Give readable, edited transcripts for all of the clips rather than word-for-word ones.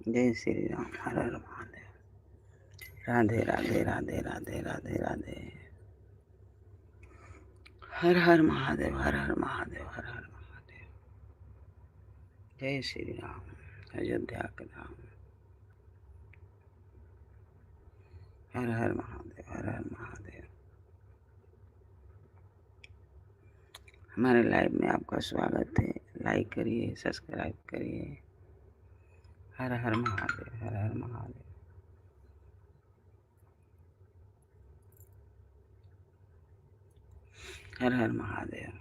जय श्री राम। हर हर महादेव। राधे राधे राधे राधे राधे राधे। हर हर महादेव। हर हर महादेव। हर हर महादेव। जय श्री राम। अयोध्या के धाम। हर हर महादेव। हर हर महादेव। हमारे लाइव में आपका स्वागत है। लाइक करिए, सब्सक्राइब करिए। हर हर महादेव। हर हर महादेव। हर हर महादेव।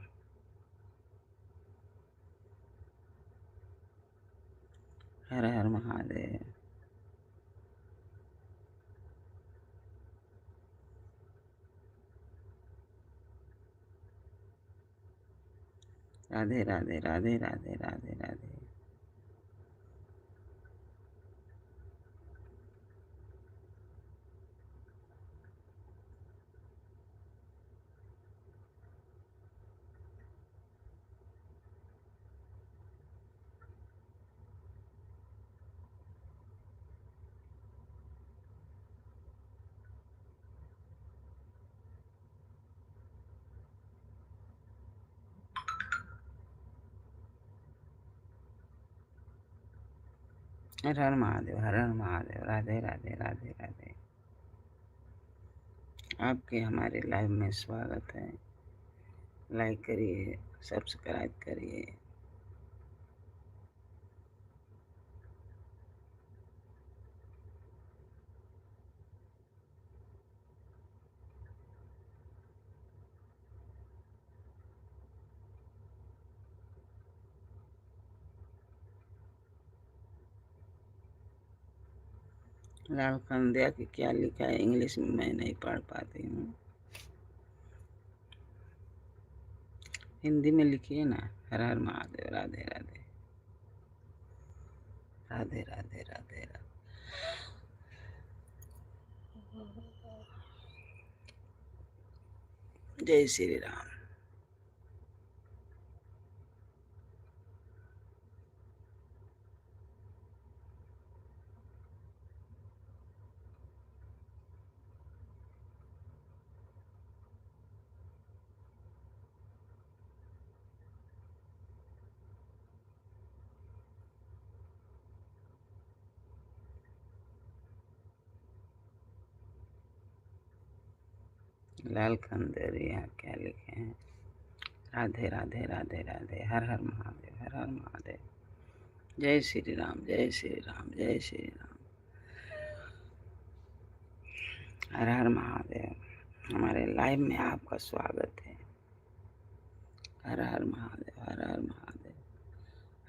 हर हर महादेव। राधे राधे राधे राधे राधे राधे। हर हर महादेव। हर हर महादेव। राधे राधे राधे राधे। आपके हमारे लाइव में स्वागत है। लाइक करिए, सब्सक्राइब करिए। लाल कंदिया की क्या लिखा है इंग्लिश में मैं नहीं पढ़ पाती हूँ। हिंदी में लिखिए ना। हर हर महादेव। राधे राधे राधे राधे राधे राधे। जय श्री राम। लाल कंदरिया क्या लिखे हैं। राधे राधे राधे राधे। हर हर महादेव। हर हर महादेव। जय श्री राम। जय श्री राम। जय श्री राम। हर हर महादेव। हमारे लाइव में आपका स्वागत है। हर हर महादेव। हर हर महादेव।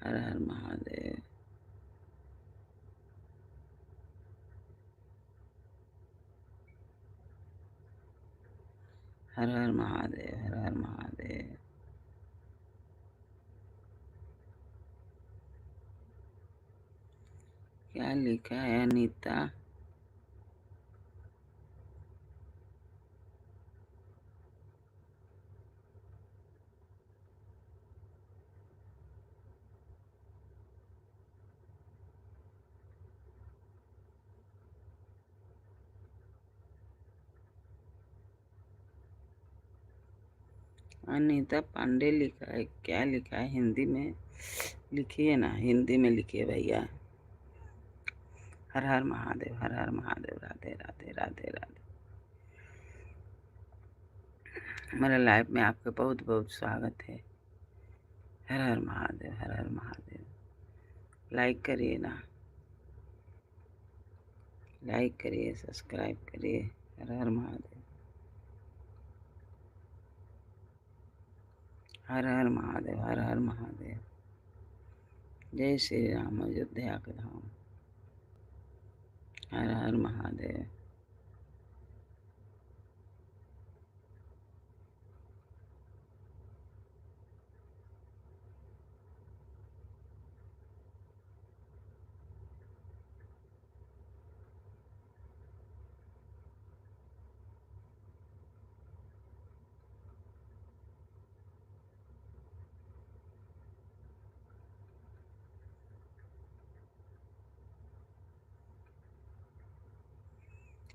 हर हर महादेव। हर हर महादेव। हर हर महादेव। क्या लिखा है अनीता। अनीता पांडे लिखा है। क्या लिखा है हिंदी में लिखिए ना। हिंदी में लिखिए भैया। हर हर महादेव। हर हर महादेव। राधे राधे राधे राधे। हमारे लाइव में आपका बहुत बहुत स्वागत है। हर हर महादेव। हर हर महादेव। लाइक करिए ना। लाइक करिए, सब्सक्राइब करिए। हर हर महादेव। हर हर महादेव। हर हर महादेव। जय श्री राम। अयोध्या के धाम। हर हर महादेव।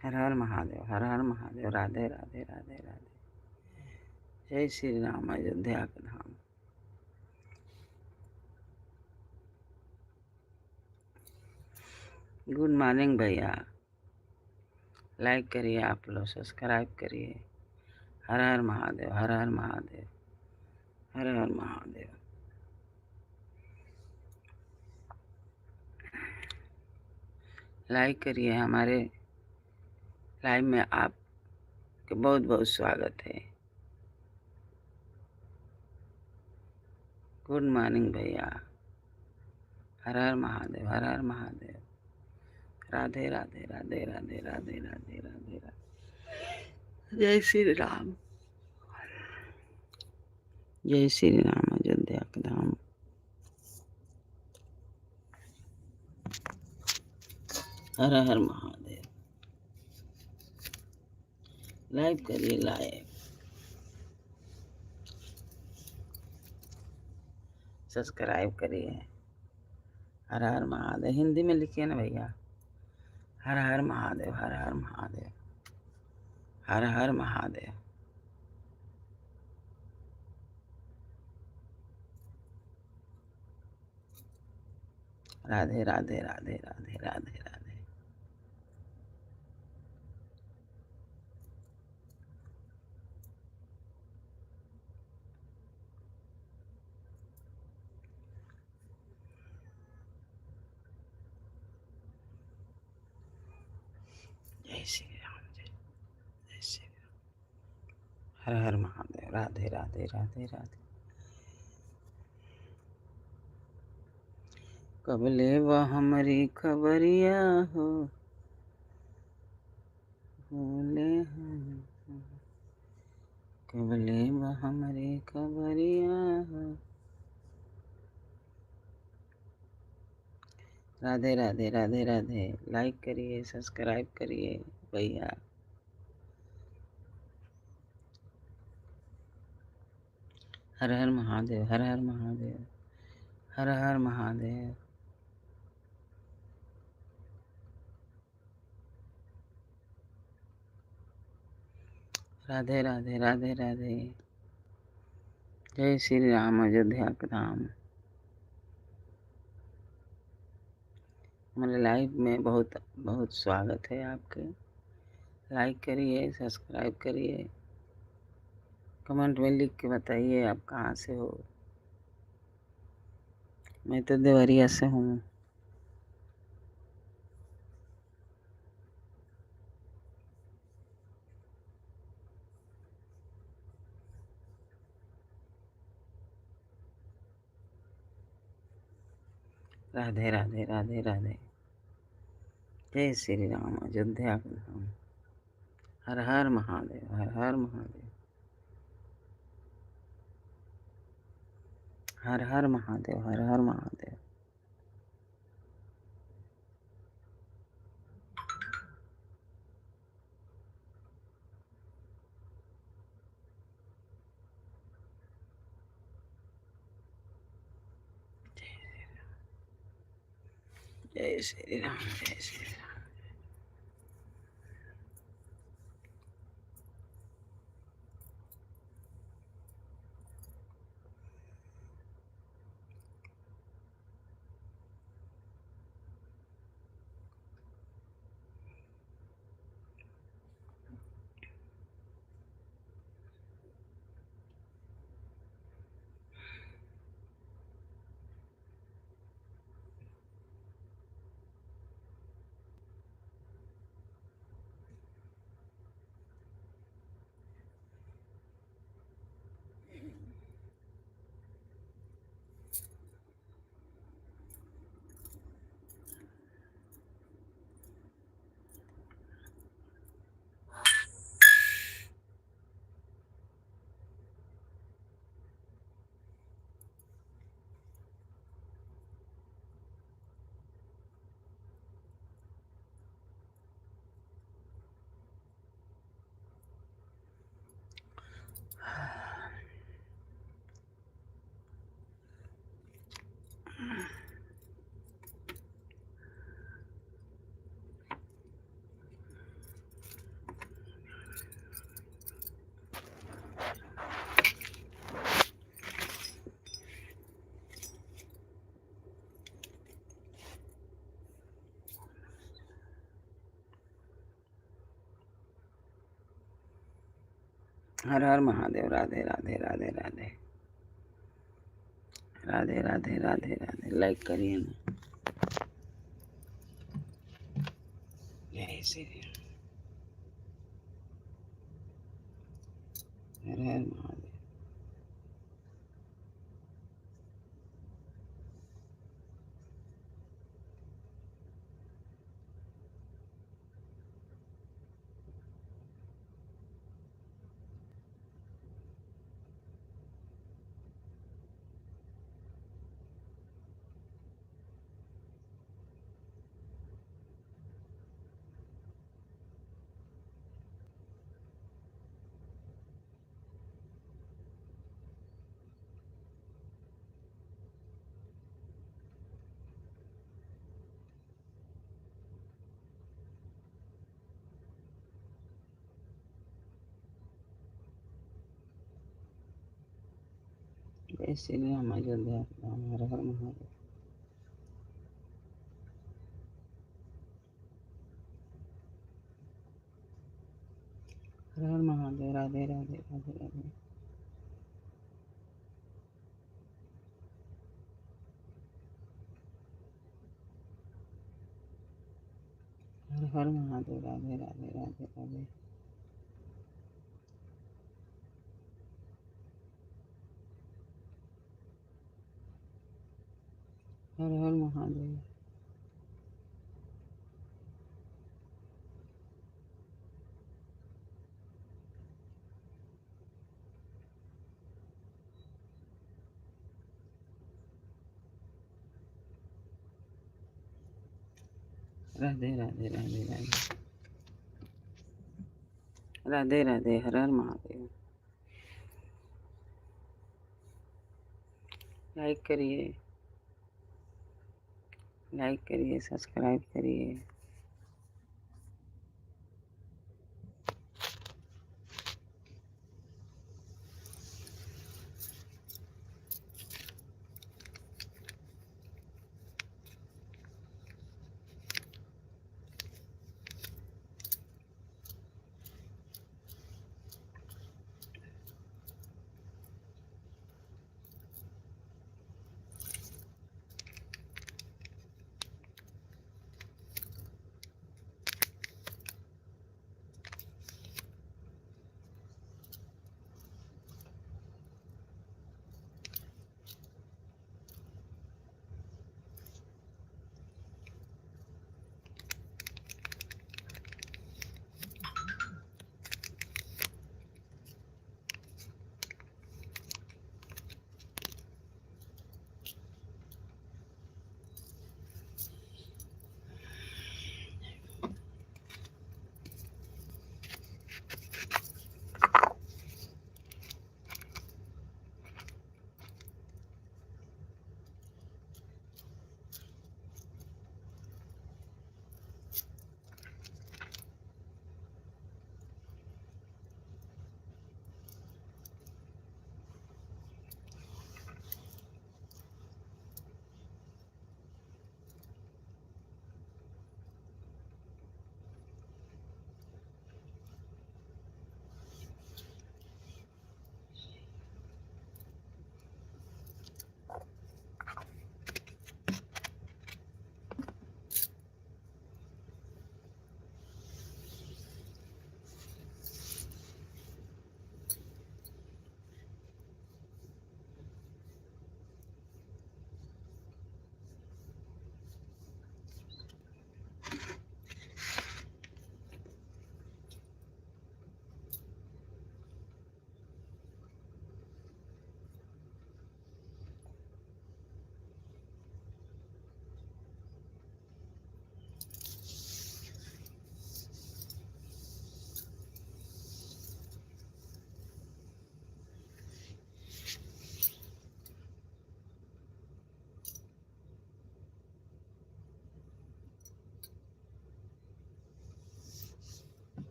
हर हर महादेव, हर हर महादेव। राधे राधे राधे राधे। जय श्री राम, अयोध्या के धाम। गुड मॉर्निंग भैया। लाइक करिए, आप लोग सब्सक्राइब करिए। हर हर महादेव, हर हर महादेव, हर हर महादेव। लाइक करिए। हमारे लाइव में आपके बहुत बहुत स्वागत है। गुड मॉर्निंग भैया। हर हर महादेव, हर हर महादेव। राधे राधे राधे राधे राधे राधे राधे राधे। जय श्री राम, जय श्री राम, अयोध्या के धाम। हर हर महादेव। लाइक करिए, लाइक सब्सक्राइब करिए। हर हर महादेव। हिंदी में लिखिए ना भैया। हर हर महादेव, हर हर महादेव, हर हर महादेव। राधे राधे राधे राधे राधे राधे। जय श्री राम, जय श्री राम। हर हर महादेव। राधे राधे राधे राधे। कबले वह हमारी खबरिया हो, भूले हम। कबले वह हमारी खबरिया हो। राधे राधे राधे राधे। लाइक करिए, सब्सक्राइब करिए भैया। हर हर महादेव, हर हर महादेव, हर हर महादेव। राधे राधे राधे राधे। जय श्री राम, अयोध्या के धाम। हमारे लाइव में बहुत बहुत स्वागत है आपके। लाइक करिए, सब्सक्राइब करिए। कमेंट में लिख के बताइए आप कहाँ से हो। मैं तो देवरिया से हूँ। राधे राधे राधे राधे। जय श्री राम, अयोध्या के धाम। हर हर महादेव, हर हर महादेव, हर हर महादेव, हर हर महादेव। जय श्री राम, जय श्री राम। हर हर महादेव। राधे राधे राधे राधे राधे राधे राधे राधे। लाइक करिए ना। जय श्री राम। हर हर महादेव। जय श्री राम। अयोध्या राम। हर हर महादेव। हर हर महादेव। राधे राधे राधे राधे। हर हर महादेव। राधे राधे राधे राधे। हर हर महादेव। राधे राधे राधे राधे राधे राधे। हर हर महादेव। लाइक करिए, लाइक करिए, सब्सक्राइब करिए।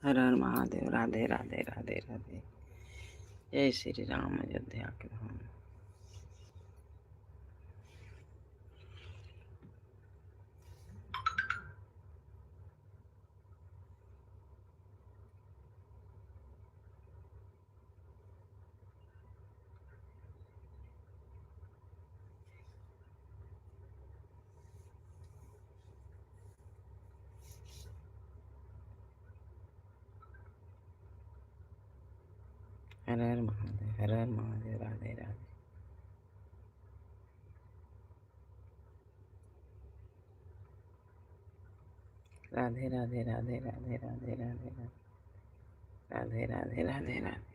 हर हर महादेव। राधे राधे राधे राधे। जय श्री राम। अयोध्या के धाम। हर हर महादेव, हर हर महादेव। राधे राधे। राधे राधे राधे राधे राधे राधे राधे राधे राधे राधे।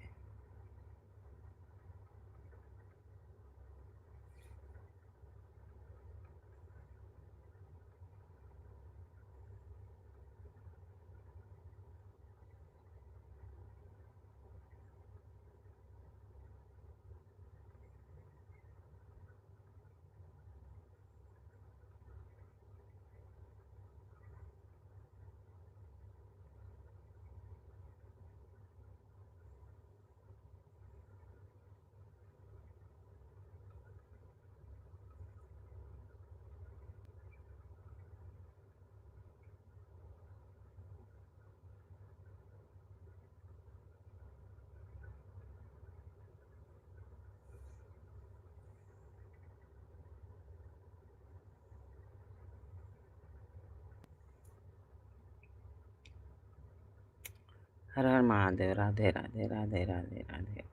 हर हर महादेव। राधे राधे राधे राधे राधे।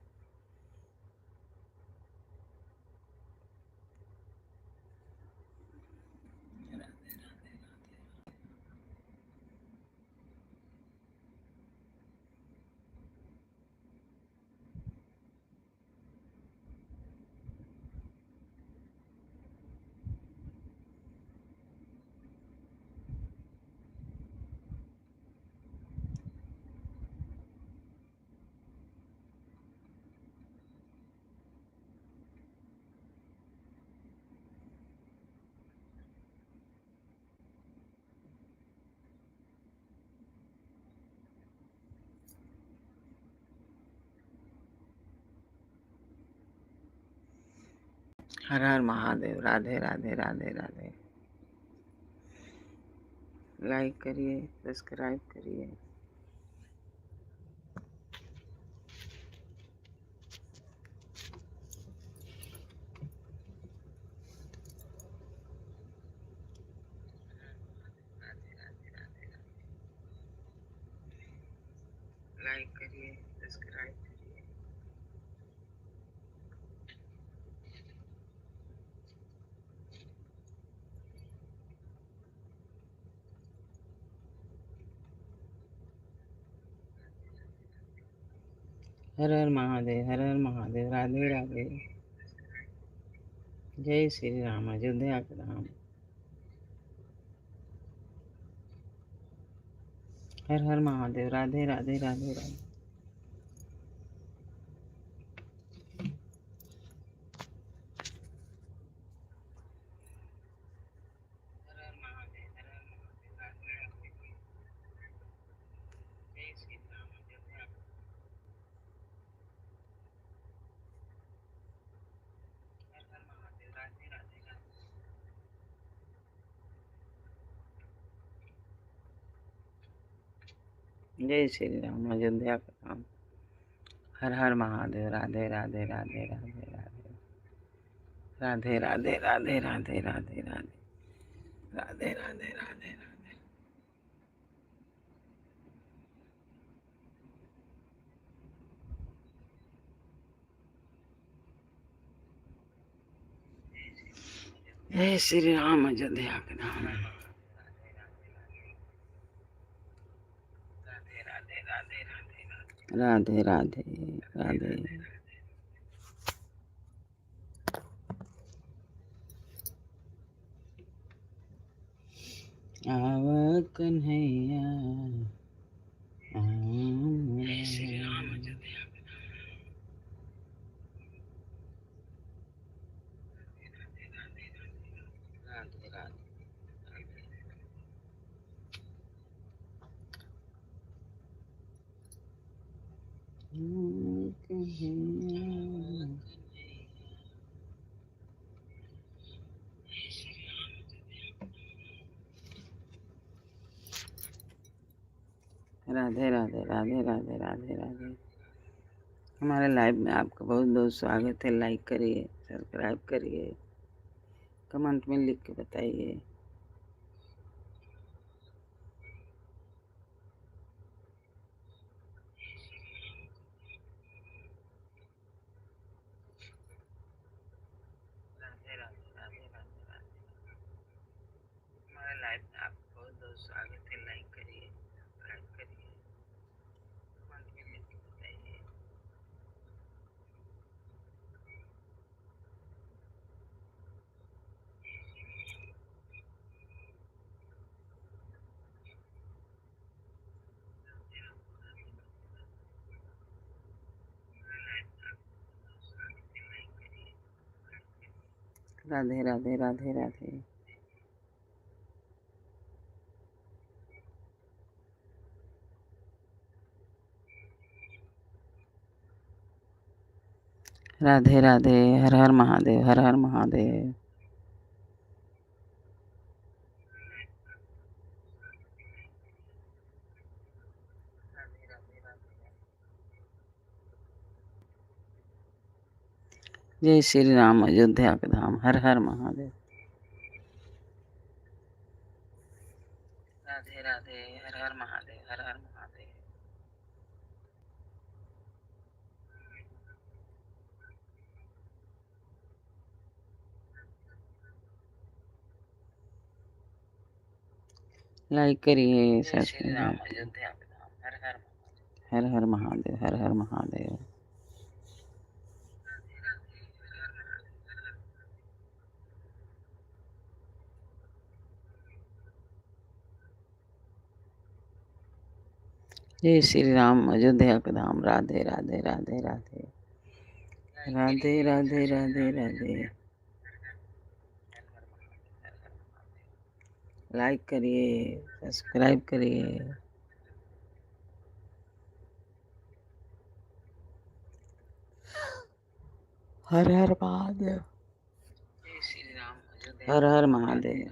हर हर महादेव। राधे राधे राधे राधे। लाइक करिए, सब्सक्राइब करिए। लाइक करिए, सब्सक्राइब करिए। हर हर महादेव, हर हर महादेव। राधे राधे। जय श्री राम, अयोध्या के राम। हर हर महादेव। राधे राधे राधे राधे। हर हर महादेव, हर हर महादेव। राधे राधे। जय श्री राम, अयोध्या के राम। हर हर महादेव। राधे राधे राधे। जय श्री राम, अयोध्या के राम। हर हर महादेव। राधे राधे राधे राधे राधे। राधे राधे राधे राधे राधे राधे। राधे राधे राधे राधे। जय श्री राम, अयोध्या के राम। राधे राधे राधे। आव कन्हैया जय श्री राम, अयोध्या। राधे राधे। राधे राधे राधे राधे राधे राधे। हमारे लाइव में आपका बहुत बहुत स्वागत है। लाइक करिए, सब्सक्राइब करिए, कमेंट में लिख के बताइए। राधे राधे राधे राधे राधे राधे। हर हर महादेव, हर हर महादेव। जय श्री राम, अयोध्या के धाम, हर हर महादेव। राधे राधे, हर हर महादेव, हर हर महादेव। लाइक करिए, सब्सक्राइब। अयोध्या के धाम, हर हर महादेव, हर हर महादेव, हर हर महादेव। जय श्री राम, अयोध्या के धाम। राधे राधे राधे राधे राधे राधे राधे राधे। लाइक करिए, सब्सक्राइब करिए। हर हर महादेव। जय श्री राम, अयोध्या, हर हर महादेव।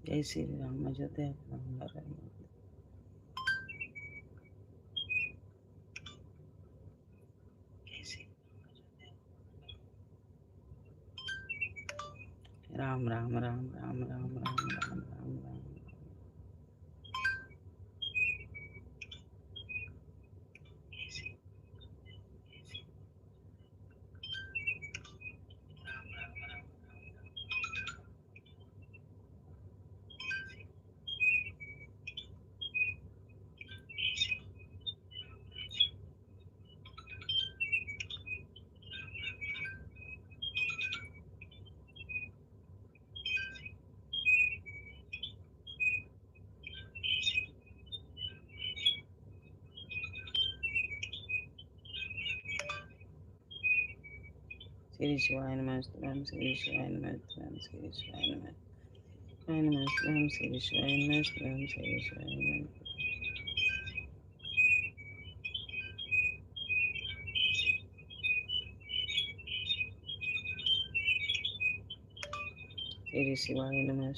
जय श्री राम, अयोध्या के धाम, हर हर महादेव। राम राम राम राम राम राम राम राम राम। श्री शिवाय नमः, श्री शिवाय नमः, श्री शिवाय नमः, श्री शिवाय नमः, श्री शिवाय नमः। श्री शिवाय नमः।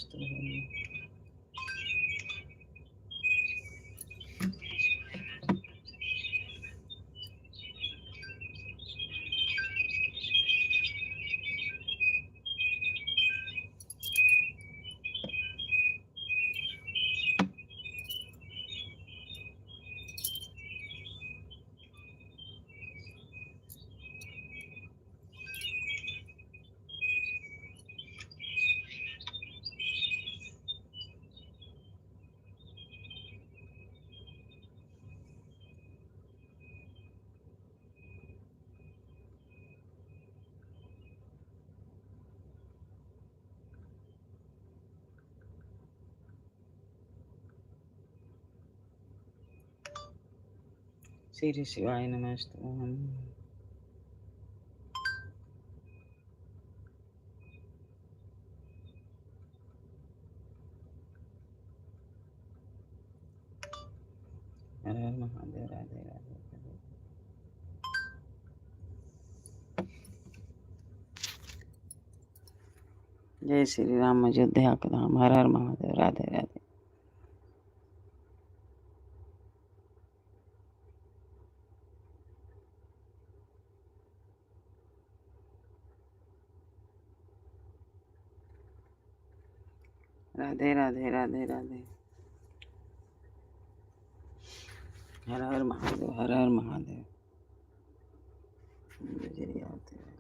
श्री शिवाय नमस्तु। हर हर महादेव। राधे राधे। जय श्री राम अयोध्या का धाम। हर हर महादेव। राधे राधे। राधे राधे। राधे राधे। हर हर महादेव। हर हर महादेव। जय आते हैं।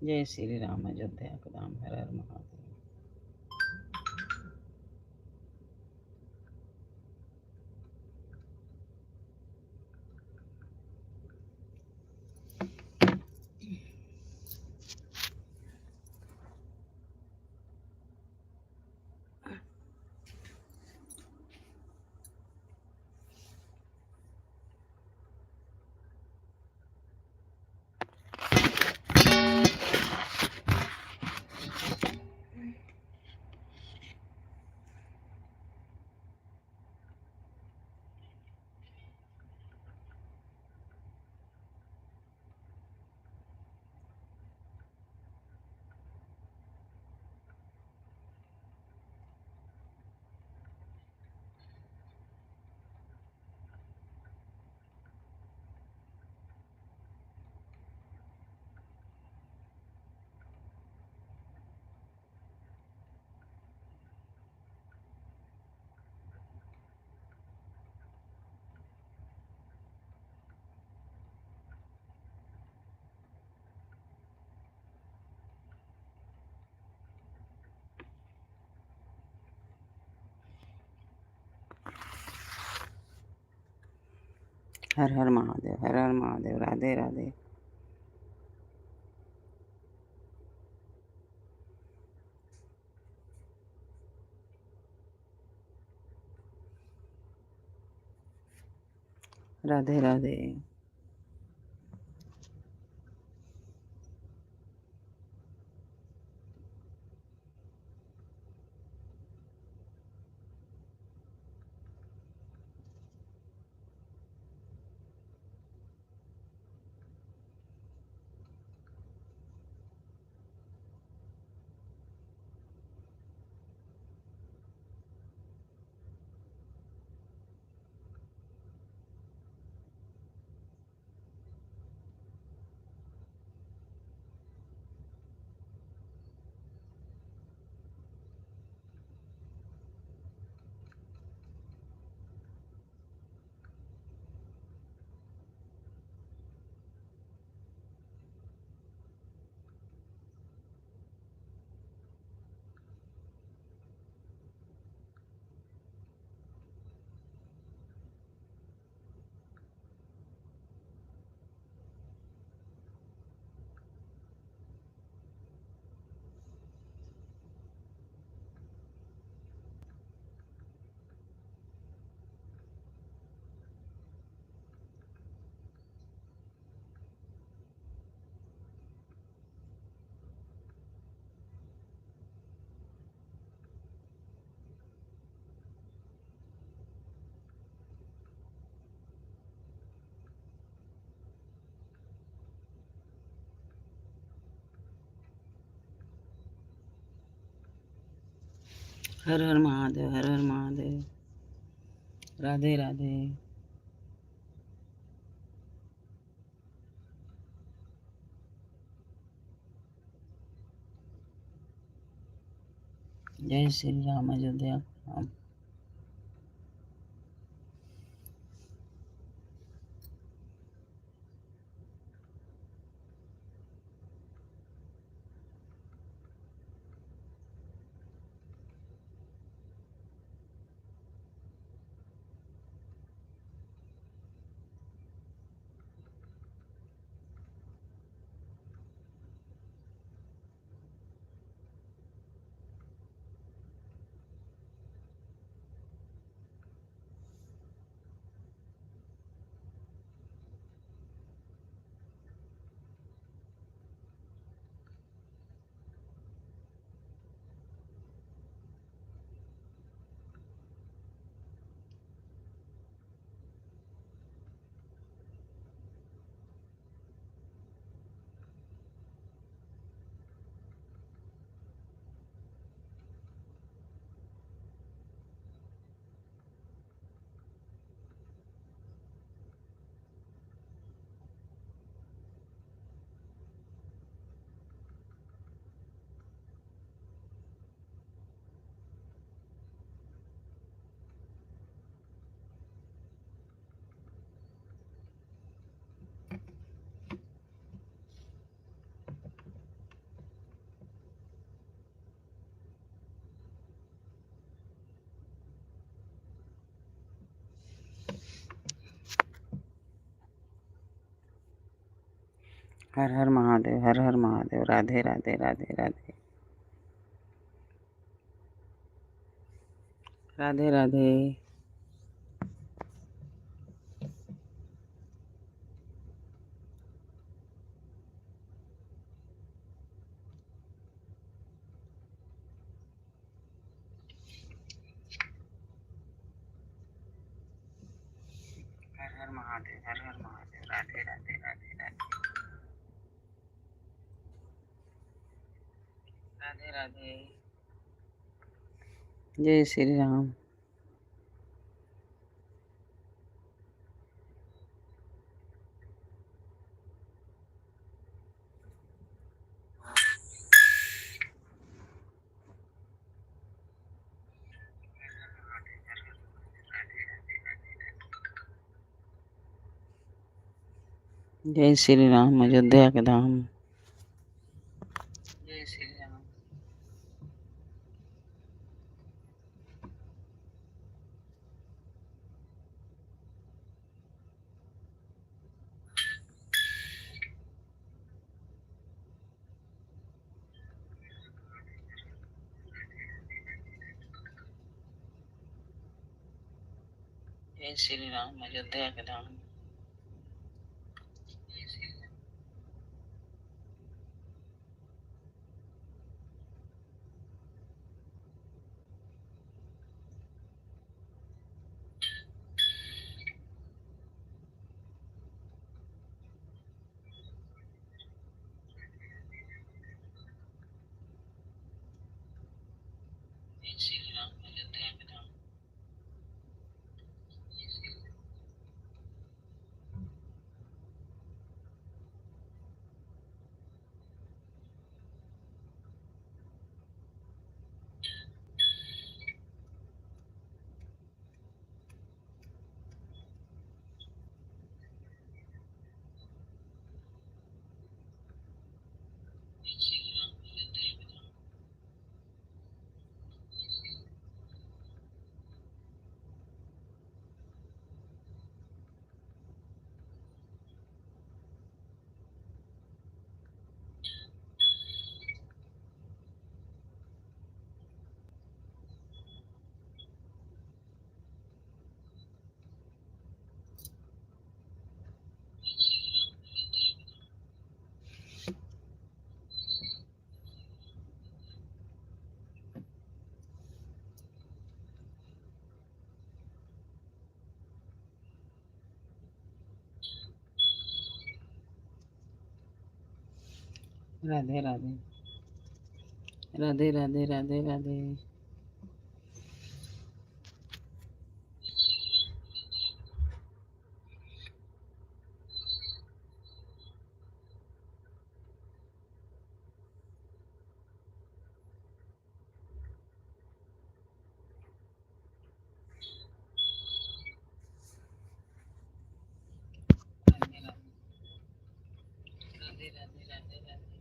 जय श्री राम अयोध्या का धाम। हर हर महादेव। हर हर महादेव। हर हर महादेव। राधे राधे। राधे राधे। हर हर महादेव, हर हर महादेव। राधे राधे। जय श्री राम। अयोध्या राम। हर हर महादेव, हर हर महादेव। राधे राधे, राधे राधे। राधे राधे। हर हर महादेव, हर हर महादेव। राधे राधे, राधे राधे। राधे राधे। जय श्री राम। जय श्री राम। अयोध्या के धाम। जय श्री राम। जय श्री राम। अयोध्या के धाम। जय श्री राम। अयोध्या के धाम। राधे राधे। राधे राधे, राधे राधे। राधे राधे राधे राधे।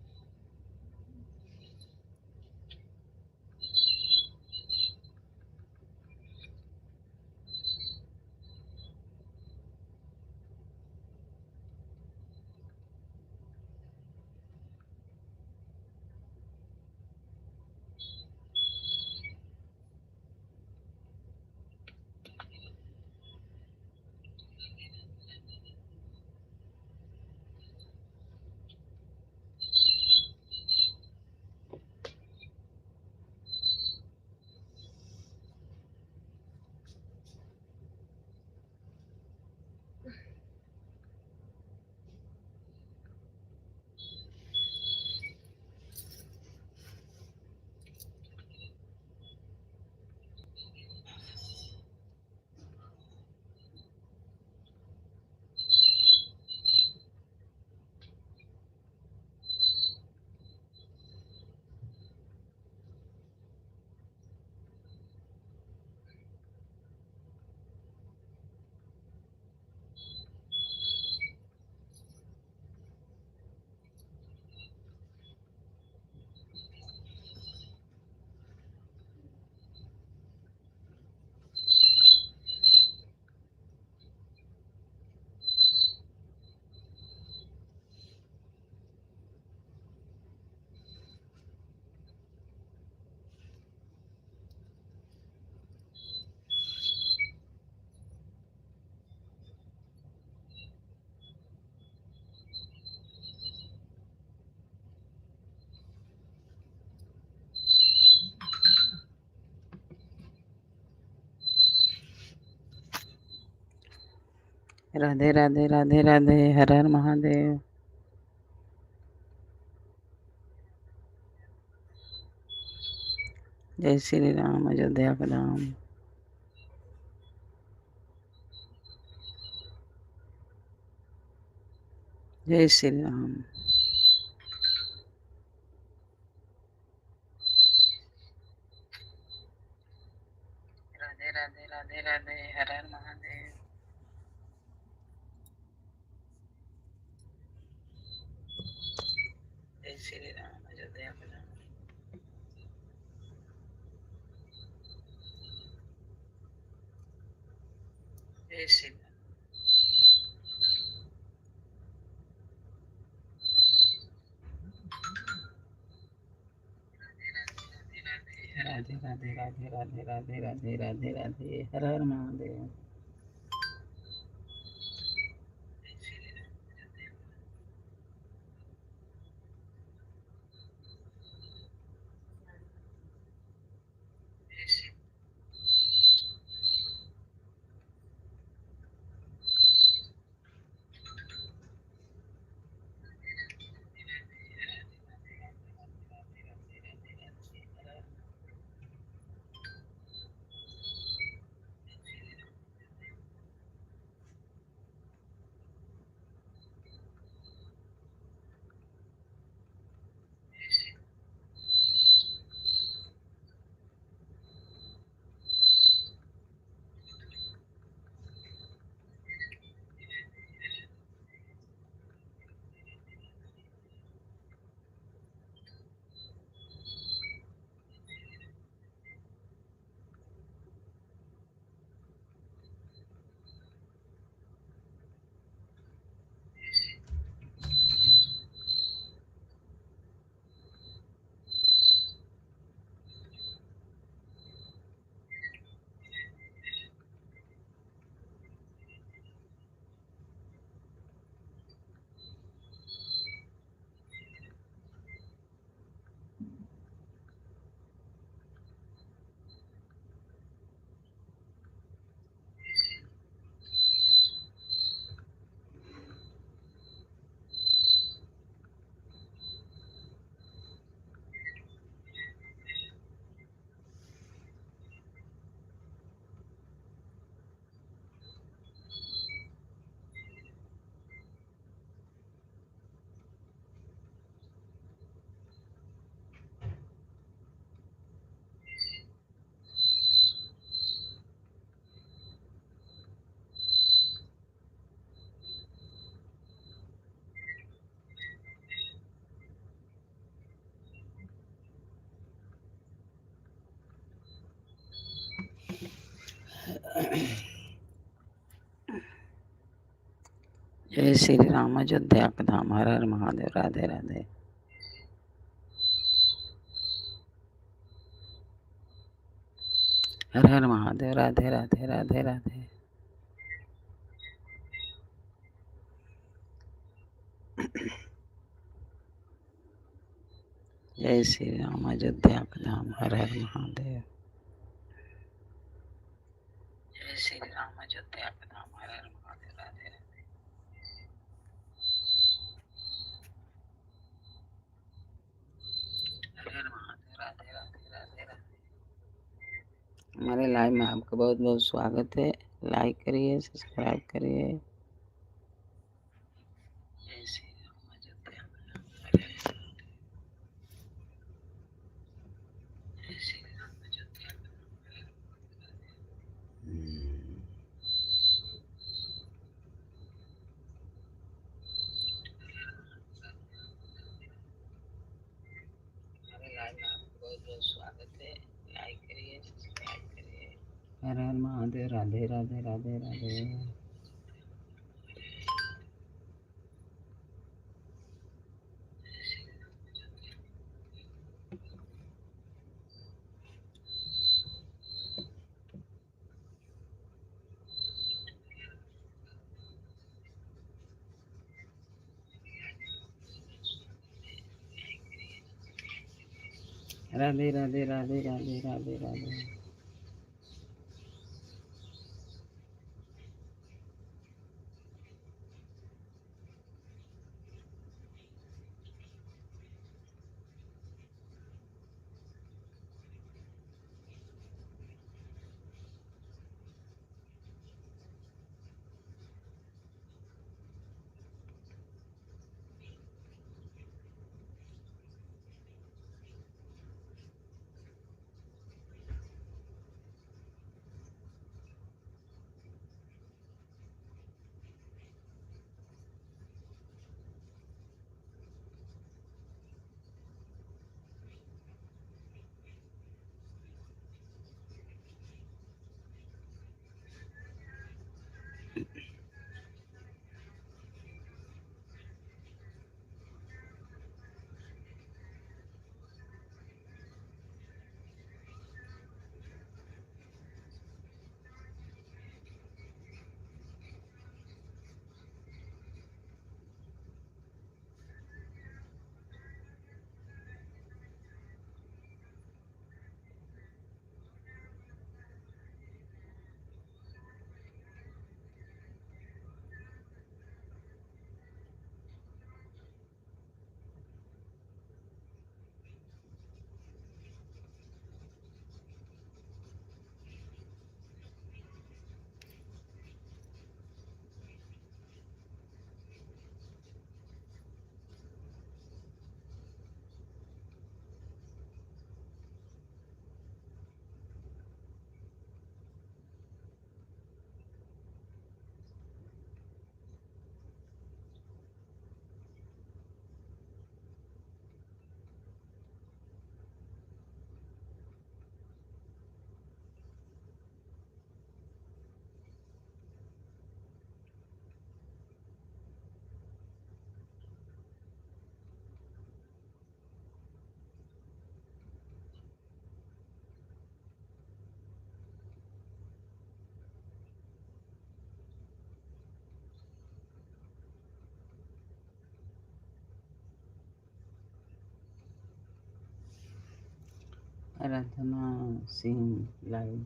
राधे राधे राधे राधे। हर हर महादेव। जय श्री राम, अयोध्या का राम। जय श्री राम। राधे राधे राधे राधे। हर हर महादेव। जय श्री राम, अयोध्या का राम। जय श्री राम। राधे राधे राधे राधे राधे राधे राधे राधे। हर हर महादेव। जय श्री राम अयोध्या का धाम। हर हर महादेव। राधे राधे। हर हर महादेव। राधे राधे राधे राधे। जय श्री राम अयोध्या का धाम। हर हर महादेव। जय श्री राम अयोध्या का धाम। हर हर महादेव। राधे राधे। हर हर महादेव। राधे राधे राधे राधे। हमारे लाइव में आपका बहुत बहुत स्वागत है। लाइक करिए, सब्सक्राइब करिए। जय श्री राम अयोध्या का धाम। हर हर महादेव। जय श्री राम अयोध्या का धाम। हर हर महादेव। हमारे लाइव में आपका बहुत बहुत स्वागत है। लाइक करिए, सब्सक्राइब करिए। हर हर महादेव। राधे राधे राधे राधे। राधे राधे राधे राधे राधे राधे। आराधना सिंह लाइव।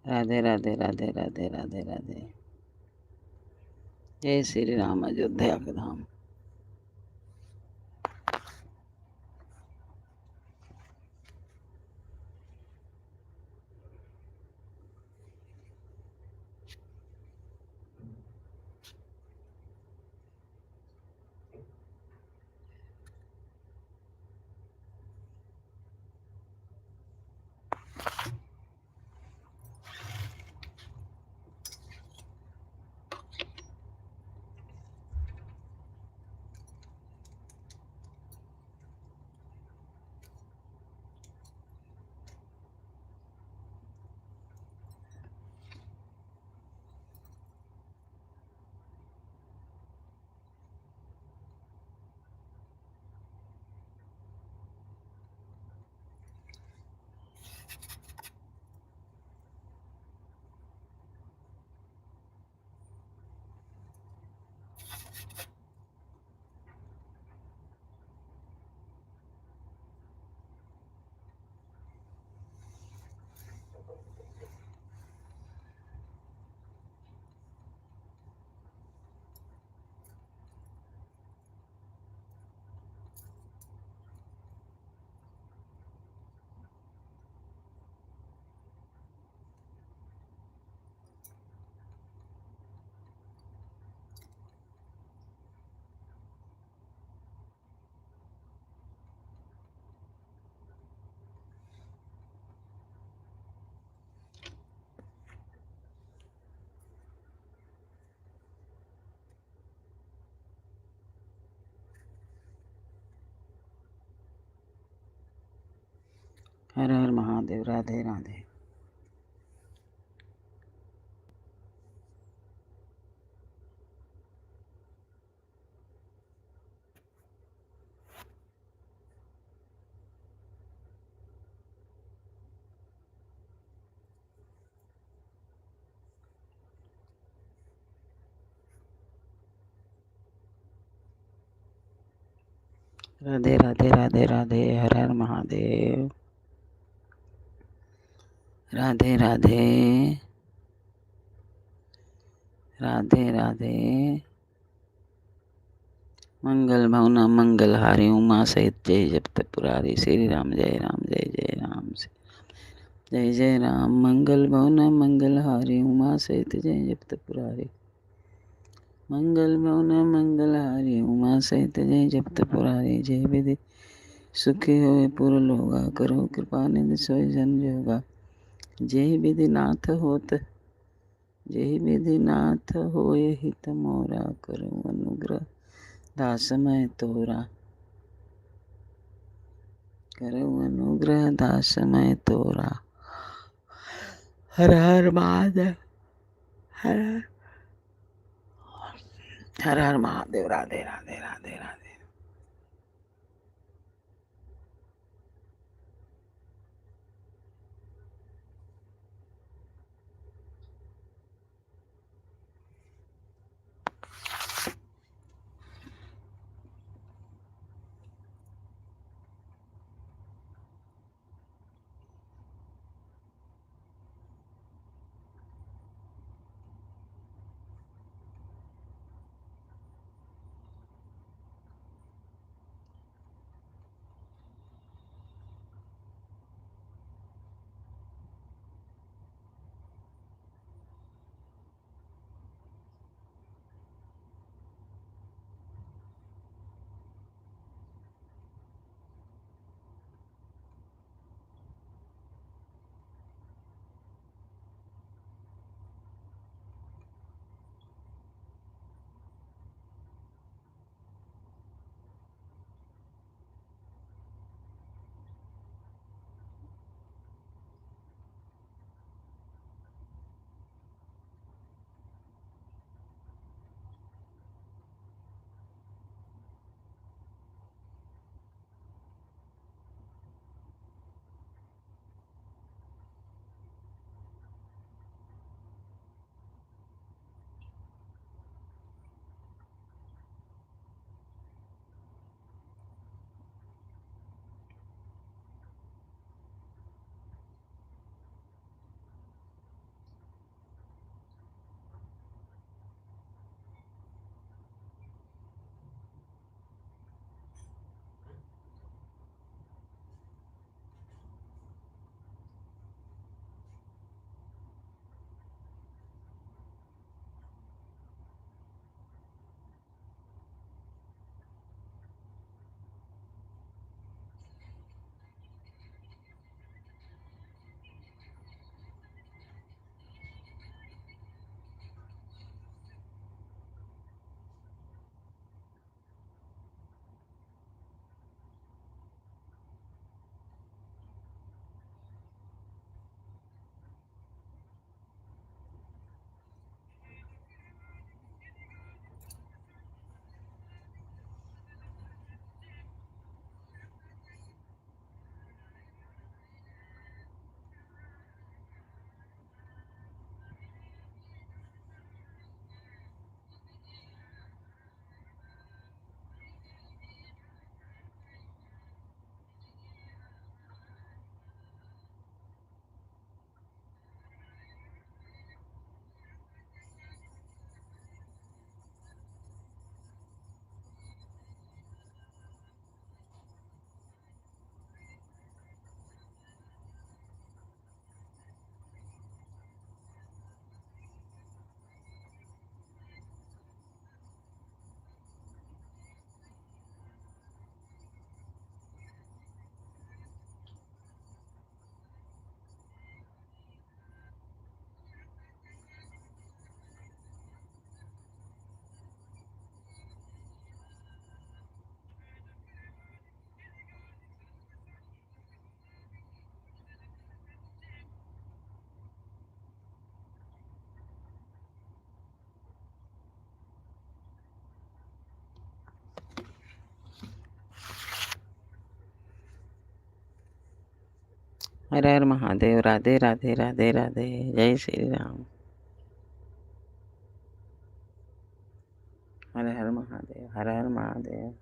राधे राधे राधे राधे राधे राधे। जय श्री राम अयोध्या के धाम। हर हर महादेव। राधे राधे। राधे राधे राधे राधे। हर हर महादेव। राधे राधे राधे राधे। मंगल भवन मंगल हारी उमा सहित जय जपत पुरारी। श्री राम जय राम जय जय राम। जय जय राम। मंगल भवन मंगल हारी उमा सहित जय जपत पुरारी। मंगल भवन मंगल हारी उमा सहित जय जपत पुरारी। जय विधि सुखी होए पुर लोगा करो कृपा निधि सोई जन जोगा। जय विधि नाथ होत जय विधि नाथ होए हित मोरा करो अनुग्रह दास मैं तोरा। करो अनुग्रह दास मैं तोरा। हर हर महादेव। हर हर हर महादेव। राधे राधे राधे राधे। हर हर महादेव। राधे राधे राधे राधे। जय श्री राम। हर हर महादेव, हर हर महादेव।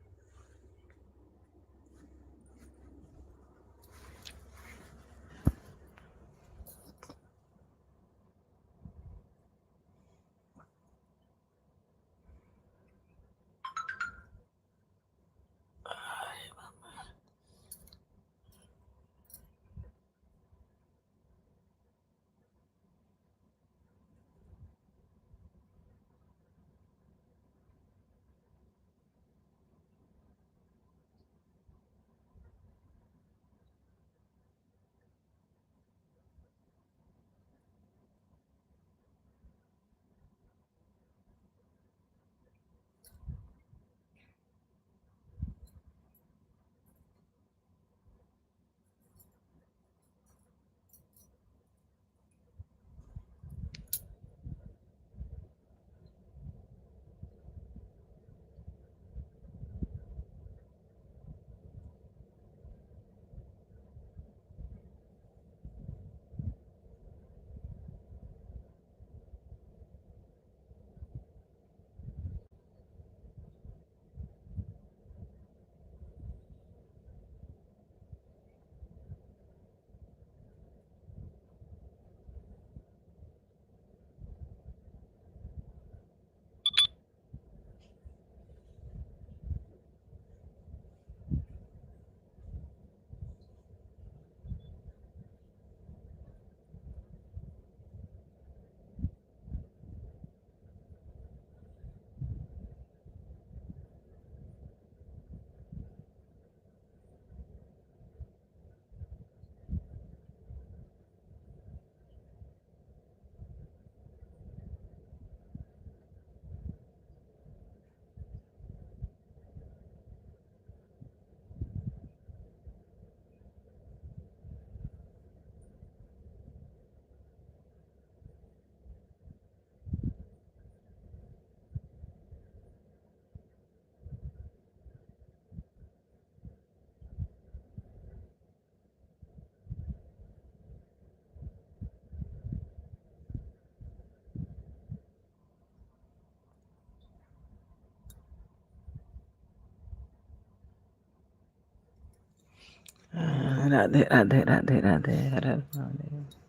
राधे राधे राधे राधे। हर हर महादेव।